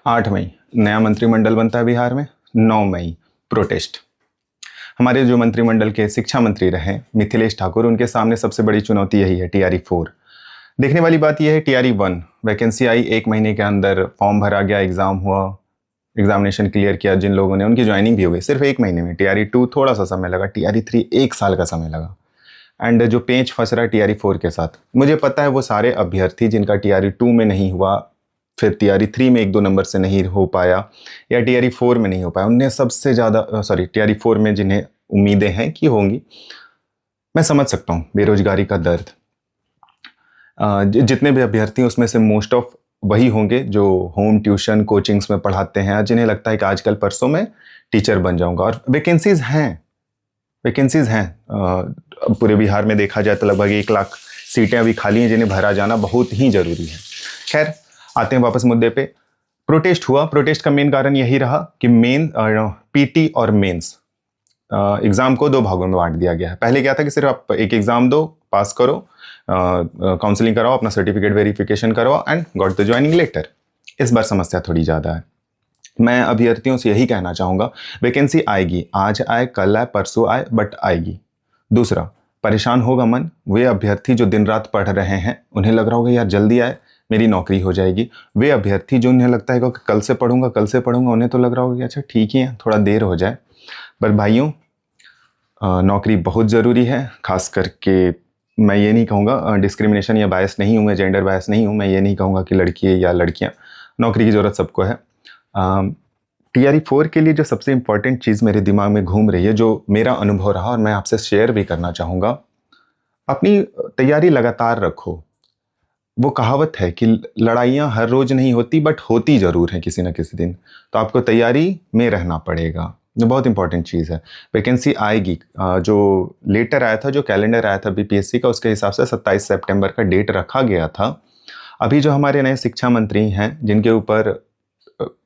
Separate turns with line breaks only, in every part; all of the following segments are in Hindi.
8 मई नया मंत्रिमंडल बनता है बिहार में। 9 मई प्रोटेस्ट। हमारे जो मंत्रिमंडल के शिक्षा मंत्री रहे मिथिलेश ठाकुर, उनके सामने सबसे बड़ी चुनौती यही है TRE 4। देखने वाली बात यह है TRE 1 वैकेंसी आई, 1 महीने के अंदर फॉर्म भरा गया, एग्ज़ाम हुआ, एग्जामिनेशन क्लियर किया जिन लोगों ने, उनकी ज्वाइनिंग भी हो गई सिर्फ 1 महीने में। TRE 2 थोड़ा सा समय लगा, TRE 3 1 साल का समय लगा। एंड जो पेंच फंस रहा है TRE 4 के साथ, मुझे पता है वो सारे अभ्यर्थी जिनका TRE 2 में नहीं हुआ, फिर TRE 3 में 1-2 नंबर से नहीं हो पाया, या TRE 4 में नहीं हो पाया, उन्हें सबसे ज़्यादा TRE 4 में जिन्हें उम्मीदें हैं कि होंगी, मैं समझ सकता हूँ बेरोजगारी का दर्द। जितने भी अभ्यर्थी उसमें से मोस्ट ऑफ वही होंगे जो होम ट्यूशन कोचिंग्स में पढ़ाते हैं, जिन्हें लगता है कि आजकल परसों में टीचर बन जाऊंगा। और वैकेंसीज़ हैं पूरे बिहार में देखा जाए तो लगभग 1 लाख सीटें अभी खाली हैं, जिन्हें भरा जाना बहुत ही ज़रूरी है। खैर, आते हैं वापस मुद्दे पे। प्रोटेस्ट हुआ। प्रोटेस्ट का मेन कारण यही रहा कि PT और मेंस एग्ज़ाम को 2 भागों में बांट दिया गया है। पहले क्या था कि सिर्फ आप एक एग्ज़ाम दो, पास करो, काउंसलिंग कराओ, अपना सर्टिफिकेट वेरिफिकेशन करवाओ and got the joining letter. इस बार समस्या थोड़ी ज़्यादा है। मैं अभ्यर्थियों से यही कहना चाहूँगा, वैकेंसी आएगी, आज आए, कल आए, परसों आए, बट आएगी। दूसरा, परेशान होगा मन वे अभ्यर्थी जो दिन रात पढ़ रहे हैं, उन्हें लग रहा होगा यार जल्दी आए, मेरी नौकरी हो जाएगी। वे अभ्यर्थी जो उन्हें लगता है कि कल से पढ़ूंगा, उन्हें तो लग रहा होगा कि अच्छा ठीक ही है, थोड़ा देर हो जाए। पर भाइयों, नौकरी बहुत ज़रूरी है। खास करके मैं ये नहीं कहूँगा, डिस्क्रिमिनेशन या बायस नहीं हूँ मैं, जेंडर बायस नहीं हूँ मैं, ये नहीं कहूँगा कि लड़की या लड़कियाँ, नौकरी की ज़रूरत सबको है। TRE 4 के लिए जो सबसे इम्पॉर्टेंट चीज़ मेरे दिमाग में घूम रही है, जो मेरा अनुभव रहा और मैं आपसे शेयर भी करना चाहूँगा, अपनी तैयारी लगातार रखो। वो कहावत है कि लड़ाइयाँ हर रोज़ नहीं होती, बट होती ज़रूर हैं किसी न किसी दिन। तो आपको तैयारी में रहना पड़ेगा, जो बहुत इंपॉर्टेंट चीज़ है। वैकेंसी आएगी। जो लेटर आया था, जो कैलेंडर आया था BPSC का, उसके हिसाब से 27 सितंबर का डेट रखा गया था। अभी जो हमारे नए शिक्षा मंत्री हैं, जिनके ऊपर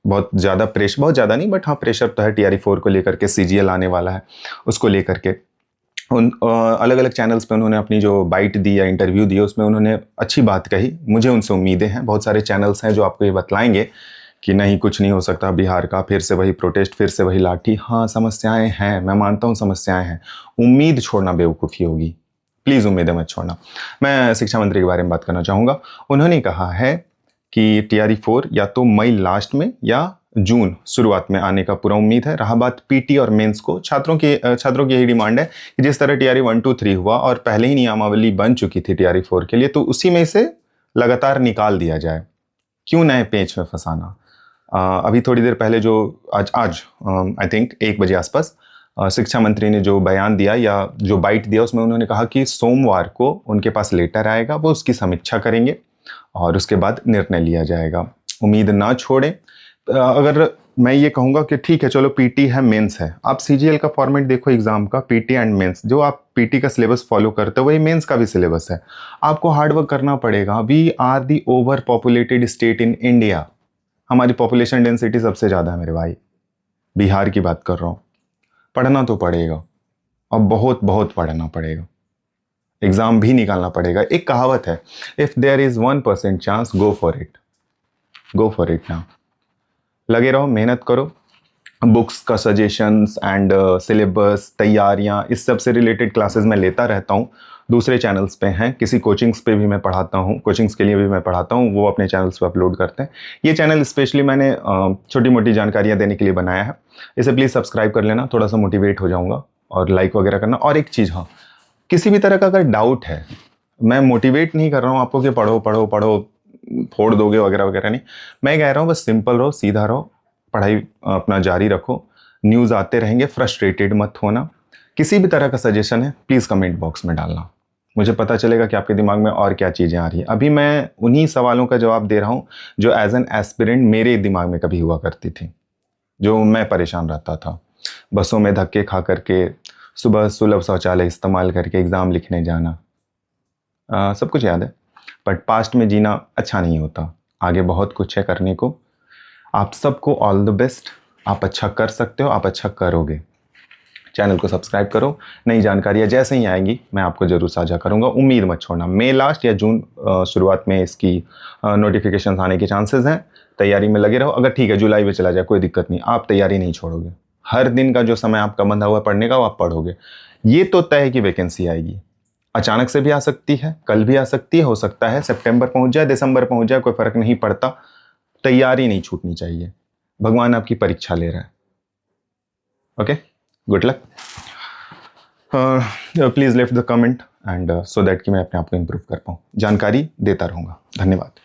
बहुत ज़्यादा प्रेशर, बहुत ज़्यादा नहीं बट हाँ प्रेशर तो है TRE 4 को लेकर के, CGL आने वाला है उसको लेकर के, उन अलग अलग चैनल्स पे उन्होंने अपनी जो बाइट दी या इंटरव्यू दिया, उसमें उन्होंने अच्छी बात कही। मुझे उनसे उम्मीदें हैं। बहुत सारे चैनल्स हैं जो आपको ये बतलाएंगे कि नहीं, कुछ नहीं हो सकता बिहार का, फिर से वही प्रोटेस्ट, फिर से वही लाठी। हाँ, समस्याएं हैं, मैं मानता हूँ समस्याएं हैं। उम्मीद छोड़ना बेवकूफ़ी होगी। प्लीज़ उम्मीदें मत छोड़ना। मैं शिक्षा मंत्री के बारे में बात करना चाहूँगा। उन्होंने कहा है कि TRE 4 या तो मई लास्ट में या जून शुरुआत में आने का पूरा उम्मीद है। रहा बात PT और मेंस को, छात्रों की यही डिमांड है कि जिस तरह TRE 1, 2, 3 हुआ और पहले ही नियमावली बन चुकी थी TRE 4 के लिए, तो उसी में से लगातार निकाल दिया जाए। क्यों नए पेंच में फंसाना। अभी थोड़ी देर पहले जो आज आई थिंक 1 बजे आसपास शिक्षा मंत्री ने जो बयान दिया या जो बाइट दिया, उसमें उन्होंने कहा कि सोमवार को उनके पास लेटर आएगा, वो उसकी समीक्षा करेंगे और उसके बाद निर्णय लिया जाएगा। उम्मीद ना छोड़ें। अगर मैं ये कहूँगा कि ठीक है चलो PT है, मेंस है, आप CGL का फॉर्मेट देखो एग्जाम का, PT एंड मेंस, जो आप PT का सिलेबस फॉलो करते हो वही मेंस का भी सिलेबस है। आपको हार्डवर्क करना पड़ेगा। We are the over populated state in India. हमारी पॉपुलेशन डेंसिटी सबसे ज़्यादा है मेरे भाई, बिहार की बात कर रहा हूँ। पढ़ना तो पड़ेगा और बहुत बहुत पढ़ना पड़ेगा, एग्ज़ाम भी निकालना पड़ेगा। एक कहावत है, if there is 1% chance, go for it ना। लगे रहो, मेहनत करो। बुक्स का सजेशंस एंड सिलेबस, तैयारियाँ, इस सब से रिलेटेड क्लासेस मैं लेता रहता हूँ। दूसरे चैनल्स पे हैं, किसी कोचिंग्स पे भी मैं पढ़ाता हूँ, कोचिंग्स के लिए भी मैं पढ़ाता हूँ, वो अपने चैनल्स पे अपलोड करते हैं। ये चैनल स्पेशली मैंने छोटी मोटी जानकारियाँ देने के लिए बनाया है। इसे प्लीज़ सब्सक्राइब कर लेना, थोड़ा सा मोटिवेट हो जाऊँगा, और लाइक वगैरह करना। और एक चीज़, हाँ, किसी भी तरह का अगर डाउट है, मैं मोटिवेट नहीं कर रहा हूँ आपको कि पढ़ो पढ़ो पढ़ो, फोड़ दोगे वगैरह वगैरह नहीं। मैं कह रहा हूँ बस सिंपल रहो, सीधा रहो, पढ़ाई अपना जारी रखो। न्यूज़ आते रहेंगे, फ्रस्ट्रेटेड मत होना। किसी भी तरह का सजेशन है प्लीज़ कमेंट बॉक्स में डालना, मुझे पता चलेगा कि आपके दिमाग में और क्या चीज़ें आ रही हैं। अभी मैं उन्हीं सवालों का जवाब दे रहा हूँ जो एज एन एस्पिरेंट मेरे दिमाग में कभी हुआ करती थी, जो मैं परेशान रहता था। बसों में धक्के खा करके, सुबह सुलभ शौचालय इस्तेमाल करके एग्ज़ाम लिखने जाना, सब कुछ याद है। बट पास्ट में जीना अच्छा नहीं होता। आगे बहुत कुछ है करने को। आप सबको ऑल द बेस्ट। आप अच्छा कर सकते हो, आप अच्छा करोगे। चैनल को सब्सक्राइब करो। नई जानकारियाँ जैसे ही आएंगी मैं आपको ज़रूर साझा करूँगा। उम्मीद मत छोड़ना, मई लास्ट या जून शुरुआत में इसकी नोटिफिकेशन आने के चांसेस हैं। तैयारी में लगे रहो। अगर ठीक है जुलाई में चला जाए कोई दिक्कत नहीं, आप तैयारी नहीं छोड़ोगे। हर दिन का जो समय आपका बंधा हुआ पढ़ने का वो आप पढ़ोगे। ये तो तय है कि वैकेंसी आएगी, अचानक से भी आ सकती है, कल भी आ सकती है, हो सकता है सितंबर पहुंच जाए, दिसंबर पहुंच जाए, कोई फर्क नहीं पड़ता। तैयारी नहीं छूटनी चाहिए, भगवान आपकी परीक्षा ले रहा है। Okay, good luck. Please left the comment and so that कि मैं अपने आप को इम्प्रूव कर पाऊँ। जानकारी देता रहूँगा। धन्यवाद।